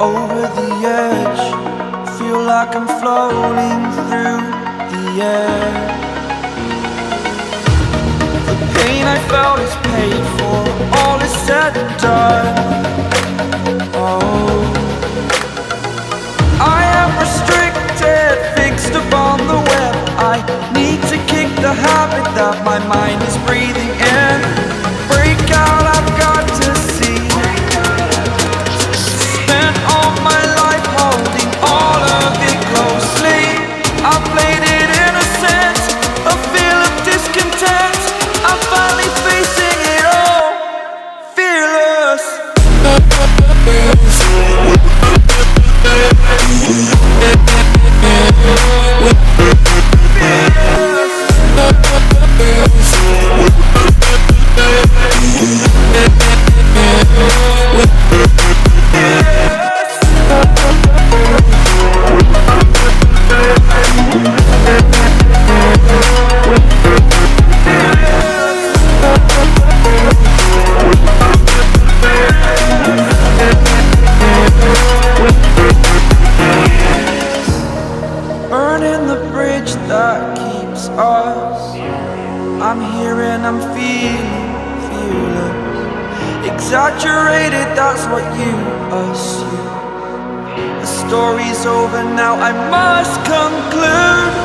Over the edge, feel like I'm floating through the air. The pain I felt is paid for, all is said and done. Oh, I am restricted, fixed upon the web. I need to kick the habit that my mind is breathing in. Break out, I've got to see. Spent all my life holding all of it closely. I played it innocent, a feel of discontent. I'm finally facing it all, fearless. Burning the bridge that keeps us. I'm here and I'm feeling fearless. Exaggerated, that's what you assume. The story's over now, I must conclude.